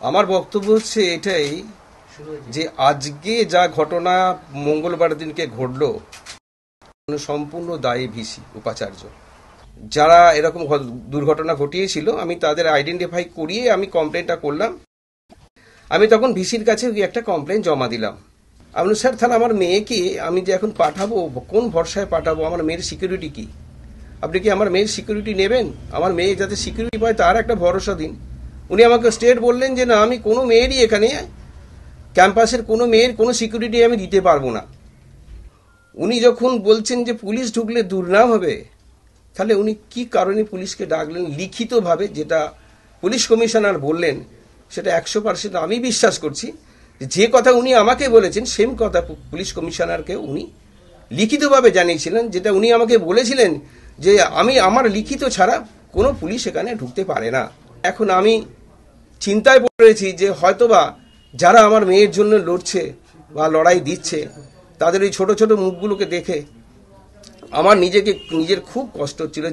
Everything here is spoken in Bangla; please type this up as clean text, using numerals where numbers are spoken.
আমার বক্তব্য হচ্ছে এটাই যে আজকে যা ঘটনা মঙ্গলবার দিনকে ঘটলো সম্পূর্ণ দায়ী ভিসি উপাচার্য। যারা এরকম দুর্ঘটনা ঘটিয়েছিল আমি তাদের আইডেন্টিফাই করিয়ে আমি কমপ্লেনটা করলাম। আমি তখন ভিসির কাছে একটা কমপ্লেন জমা দিলাম। আপনি স্যার তাহলে আমার মেয়েকে আমি যে এখন পাঠাবো কোন ভরসায় পাঠাবো, আমার মেয়ের সিকিউরিটি কি, আপনি কি আমার মেয়ের সিকিউরিটি নেবেন? আমার মেয়ে যাতে সিকিউরিটি পায় তার একটা ভরসা দিন। উনি আমাকে স্টেট বললেন যে না, আমি কোনো মেয়েরই এখানে ক্যাম্পাসের কোনো মেয়ের কোনো সিকিউরিটি আমি দিতে পারবো না। উনি যখন বলছেন যে পুলিশ ঢুকলে দুর্নাম হবে, তাহলে উনি কি কারণে পুলিশকে ডাকলেন লিখিতভাবে? যেটা পুলিশ কমিশনার বললেন সেটা 100% আমি বিশ্বাস করছি। যে কথা উনি আমাকে বলেছেন সেম কথা পুলিশ কমিশনারকে উনি লিখিতভাবে জানিয়েছিলেন, যেটা উনি আমাকে বলেছিলেন যে আমি আমার লিখিত ছাড়া কোনো পুলিশ এখানে ঢুকতে পারে না। এখন আমি চিন্তায় পড়েছি যে হয়তোবা যারা আমার মেয়ের জন্য লড়ছে বা লড়াই দিচ্ছে তাদের ওই ছোট ছোট মুখগুলোকে দেখে আমার নিজের খুব কষ্ট হচ্ছিল।